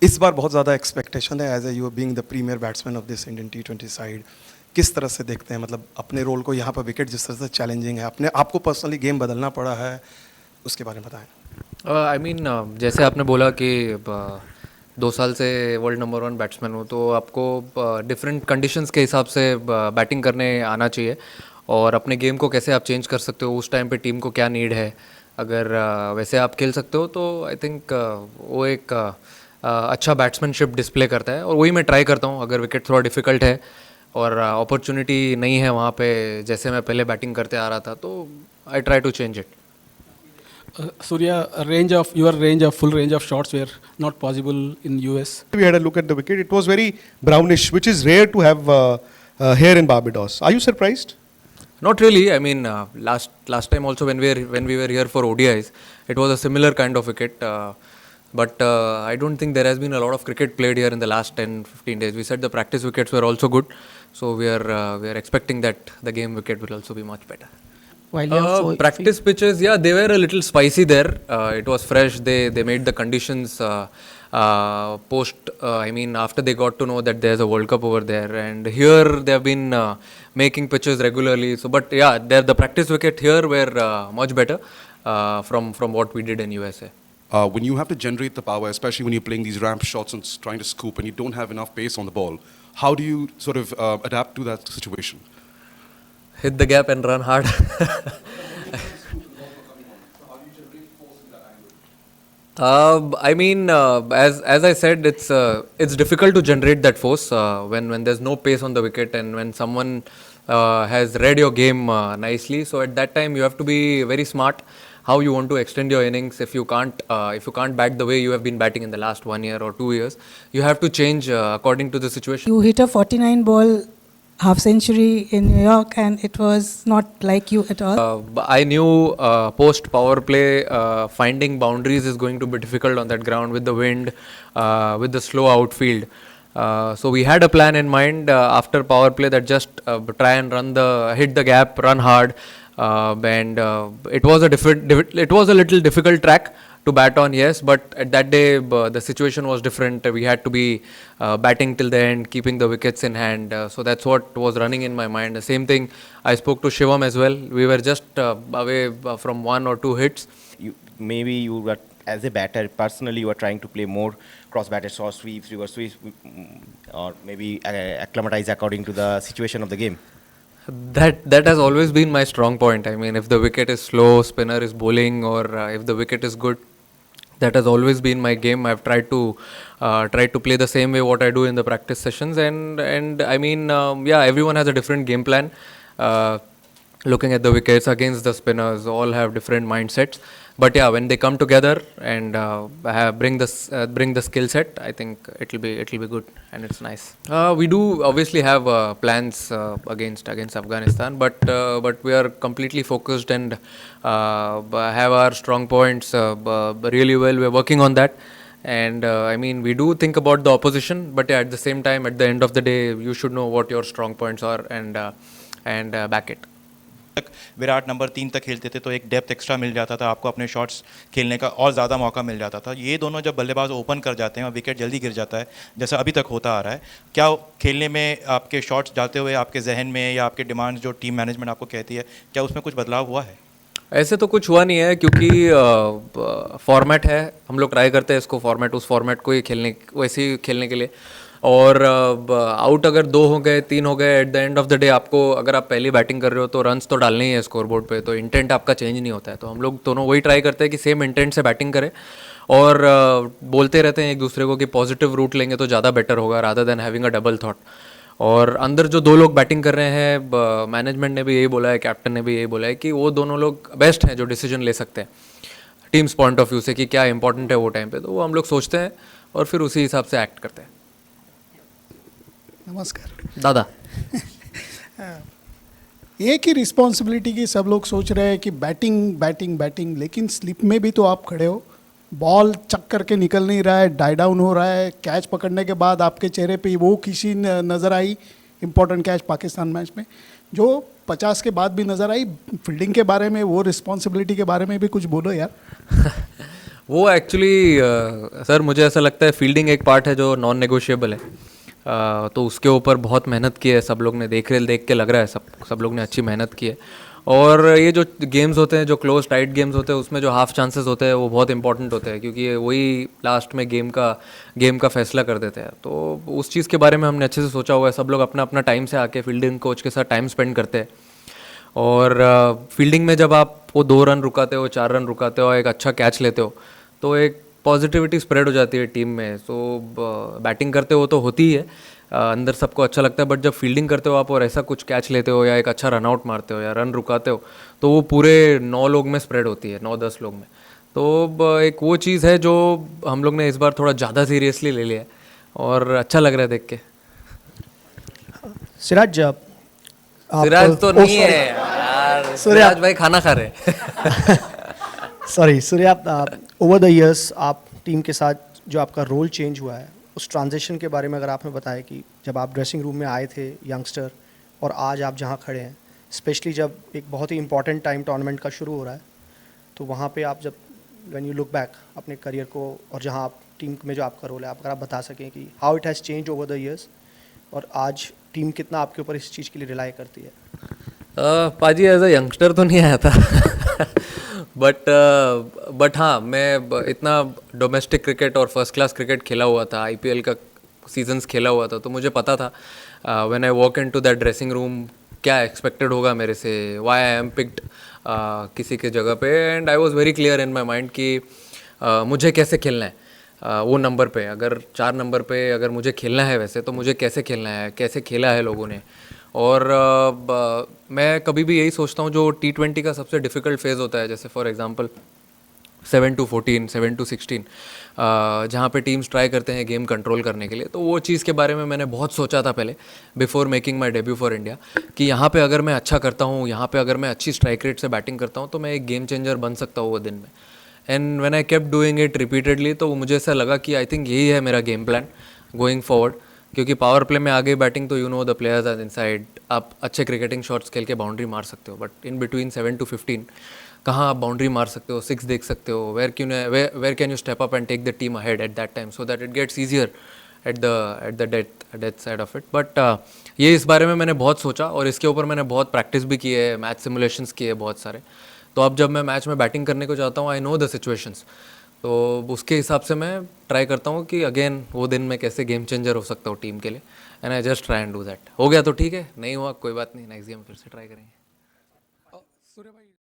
इस बार बहुत ज़्यादा एक्सपेक्टेशन है as a you being the premier batsman of this Indian T20 side, किस तरह से देखते हैं मतलब अपने रोल को यहाँ पर? विकेट जिस तरह से चैलेंजिंग है, अपने आपको पर्सनली गेम बदलना पड़ा है, उसके बारे में बताएं। आई मीन जैसे आपने बोला कि 2 साल से वर्ल्ड नंबर 1 बैट्समैन हो, तो आपको डिफरेंट कंडीशंस के हिसाब से बैटिंग करने आना चाहिए, और अपने गेम को कैसे आप चेंज कर सकते हो, उस टाइम पे टीम को क्या नीड है, अगर वैसे आप खेल सकते हो तो आई थिंक वो एक अच्छा बैट्समैनशिप डिस्प्ले करता है, और वही मैं ट्राई करता हूँ। अगर विकेट थोड़ा डिफ़िकल्ट है और अपॉर्चुनिटी नहीं है वहाँ पे जैसे मैं पहले बैटिंग करते आ रहा था, तो I try to change it. Surya, your full range of shots were not possible in US. We had a look at the wicket. It was very brownish, which is rare to have here in Barbados. Are you surprised? Not really. I mean, last time also when we were here for ODIs, it was a similar kind of wicket. But I don't think there has been a lot of cricket played here in the last 10-15 days. We said the practice wickets were also good, so we are expecting that the game wicket will also be much better. While you're Practice pitches, yeah, they were a little spicy there. It was fresh. They made the conditions post. I mean, after they got to know that there's a World Cup over there, and here they have been making pitches regularly. So, but yeah, the practice wicket here were much better from what we did in USA. When you have to generate the power, especially when you're playing these ramp shots and trying to scoop, and you don't have enough pace on the ball, how do you sort of adapt to that situation? Hit the gap and run hard. I mean, as I said, it's difficult to generate that force when there's no pace on the wicket, and when someone has read your game nicely. So at that time, you have to be very smart how you want to extend your innings. If you can't bat the way you have been batting in the last 1 year or 2 years, you have to change according to the situation. You hit a 49 ball half century in New York, and it was not like you at all. I knew post power play finding boundaries is going to be difficult on that ground with the wind, with the slow outfield. So we had a plan in mind after power play that just try and hit the gap, run hard, and it was a little difficult track to bat on, yes, but at that day the situation was different. We had to be batting till the end, keeping the wickets in hand. So that's what was running in my mind. The same thing, I spoke to Shivam as well. We were just away from 1 or 2 hits. Maybe you were, as a batter, personally you were trying to play more cross-batted short sweeps, reverse sweeps, or maybe acclimatize according to the situation of the game. That has always been my strong point. I mean, if the wicket is slow, spinner is bowling, or if the wicket is good, that has always been my game. I've tried to play the same way what I do in the practice sessions, and I mean, yeah, everyone has a different game plan. Looking at the wickets against the spinners, all have different mindsets. But yeah, when they come together and bring the skill set, I think it'll be good and it's nice. We do obviously have plans against Afghanistan, but we are completely focused and have our strong points really well. We're working on that, and I mean, we do think about the opposition, but yeah, at the same time, at the end of the day, you should know what your strong points are and back it. Virat number 3 तक खेलते थे तो एक depth extra मिल जाता था आपको, अपने shots खेलने का और ज़्यादा मौका मिल जाता था. ये दोनों जब बल्लेबाज ओपन कर जाते हैं और विकेट जल्दी गिर जाता है जैसा अभी तक होता आ रहा है, क्या खेलने में आपके शॉट्स जाते हुए आपके जहन में या आपके डिमांड्स जो टीम मैनेजमेंट आपको कहती है, क्या उसमें कुछ बदलाव हुआ है? ऐसे तो कुछ हुआ नहीं है, क्योंकि फॉर्मेट है. हम लोग ट्राई करते हैं इसको उस फॉर्मेट को ही वैसे ही खेलने के लिए. और आउट अगर 2 हो गए 3 हो गए, at the end of the day आपको, अगर आप पहली बैटिंग कर रहे हो तो रन्स तो डालने ही है स्कोर बोर्ड पे, तो इंटेंट आपका चेंज नहीं होता है. तो हम लोग दोनों वही ट्राई करते हैं कि सेम इंटेंट से बैटिंग करें, और बोलते रहते हैं एक दूसरे को कि पॉजिटिव रूट लेंगे तो ज़्यादा बेटर होगा rather than having a double thought. और अंदर जो 2 लोग बैटिंग कर रहे हैं, मैनेजमेंट ने भी यही बोला है, कैप्टन ने भी यही बोला है कि वो दोनों लोग बेस्ट हैं जो डिसीजन ले सकते हैं टीम्स पॉइंट ऑफ व्यू से कि क्या इंपॉर्टेंट है वो टाइम पे. तो वो हम लोग सोचते हैं और फिर उसी हिसाब से एक्ट करते हैं. नमस्कार दादा. एक ही रिस्पॉन्सिबिलिटी की सब लोग सोच रहे हैं कि बैटिंग बैटिंग बैटिंग, लेकिन स्लिप में भी तो आप खड़े हो, बॉल चक करके निकल नहीं रहा है, डाई डाउन हो रहा है. कैच पकड़ने के बाद आपके चेहरे पे वो खुशी नज़र आई, इम्पोर्टेंट कैच पाकिस्तान मैच में, जो 50 के बाद भी नज़र आई. फील्डिंग के बारे में, वो रिस्पॉन्सिबिलिटी के बारे में भी कुछ बोलो यार. वो एक्चुअली सर मुझे ऐसा लगता है फील्डिंग एक पार्ट है जो नॉन नेगोशिएबल है। तो उसके ऊपर बहुत मेहनत की है सब लोग ने, देख के लग रहा है सब लोग ने अच्छी मेहनत की है। और ये जो गेम्स होते हैं, जो क्लोज टाइट गेम्स होते हैं, उसमें जो हाफ चांसेस होते हैं वो बहुत इंपॉर्टेंट होते हैं, क्योंकि वही लास्ट में गेम का फैसला कर देते हैं। तो उस चीज़ के बारे में हमने अच्छे से सोचा हुआ है। सब लोग अपना अपना टाइम से आके फील्डिंग कोच के साथ टाइम स्पेंड करते हैं। और फील्डिंग में जब आप वो 2 रन रुकाते हो, 4 रन रुकाते हो, एक अच्छा कैच लेते हो, तो एक पॉजिटिविटी स्प्रेड हो जाती है टीम में। सो बैटिंग करते हो तो होती ही है, अंदर सबको अच्छा लगता है, बट जब फील्डिंग करते हो आप और ऐसा कुछ कैच लेते हो या एक अच्छा रन आउट मारते हो या रन रुकाते हो, तो वो पूरे 9 लोग में स्प्रेड होती है, 9-10 लोग में। तो एक वो चीज़ है जो हम लोग ने इस बार थोड़ा ज़्यादा सीरियसली ले लिया है और अच्छा लग रहा है देख के। सिराज सिराज तो नहीं है यार, सिराज भाई खाना खा रहे sorry Surya, over the years आप टीम के साथ जो आपका रोल चेंज हुआ है, उस ट्रांजिशन के बारे में अगर आपने बताया कि जब आप ड्रेसिंग रूम में आए थे यंगस्टर और आज आप जहाँ खड़े हैं, स्पेशली जब एक बहुत ही इंपॉर्टेंट टाइम टूर्नामेंट का शुरू हो रहा है, तो वहाँ पे आप जब व्हेन यू लुक बैक अपने करियर को और जहाँ आप टीम में जो आपका रोल है, आप अगर आप बता सकें कि how it has change over the years और आज टीम कितना आपके ऊपर इस चीज़ के लिए रिलाई करती है। पाजी एज अ यंगस्टर तो नहीं आया था बट हाँ, मैं इतना डोमेस्टिक क्रिकेट और फर्स्ट क्लास क्रिकेट खेला हुआ था, आईपीएल का सीजन्स खेला हुआ था, तो मुझे पता था when I walk into that dressing room क्या एक्सपेक्टेड होगा मेरे से, व्हाई आई एम पिक्ड किसी के जगह पे, and I was very clear in my mind कि मुझे कैसे खेलना है। वो नंबर पे, अगर 4 नंबर पे अगर मुझे खेलना है वैसे, तो मुझे कैसे खेलना है, कैसे खेला है लोगों ने। और मैं कभी भी यही सोचता हूँ, जो T20 का सबसे डिफ़िकल्ट फेज़ होता है, जैसे फॉर एग्जांपल 7-14, 7-16, जहाँ पे टीम्स ट्राई करते हैं गेम कंट्रोल करने के लिए, तो वो चीज़ के बारे में मैंने बहुत सोचा था पहले, before making my debut for India, कि यहाँ पे अगर मैं अच्छा करता हूँ, यहाँ पे अगर मैं अच्छी स्ट्राइक रेट से बैटिंग करता हूँ, तो मैं एक गेम चेंजर बन सकता हूँ वो दिन में। And when I kept doing it repeatedly, तो मुझे ऐसा लगा कि आई थिंक यही है मेरा गेम प्लान गोइंग फॉरवर्ड, क्योंकि पावर प्ले में आगे बैटिंग तो you know the players are inside, आप अच्छे क्रिकेटिंग शॉट्स खेल के बाउंड्री मार सकते हो, बट इन बिटवीन 7-15 कहाँ आप बाउंड्री मार सकते हो, 6 देख सकते हो, where can you step up and take the team ahead at that time, so that it gets easier at the death side of it. But ये इस बारे में मैंने बहुत सोचा और इसके ऊपर मैंने बहुत प्रैक्टिस भी की है, मैच सिमुलेशंस किए बहुत सारे। तो अब जब मैं मैच में बैटिंग करने को जाता हूँ, आई नो द सिचुएशंस, तो उसके हिसाब से मैं ट्राई करता हूँ कि अगेन वो दिन मैं कैसे गेम चेंजर हो सकता हूँ टीम के लिए, and I just try and do that. हो गया तो ठीक है, नहीं हुआ कोई बात नहीं, नेक्स्ट गेम फिर से ट्राई करेंगे। सूर्य भाई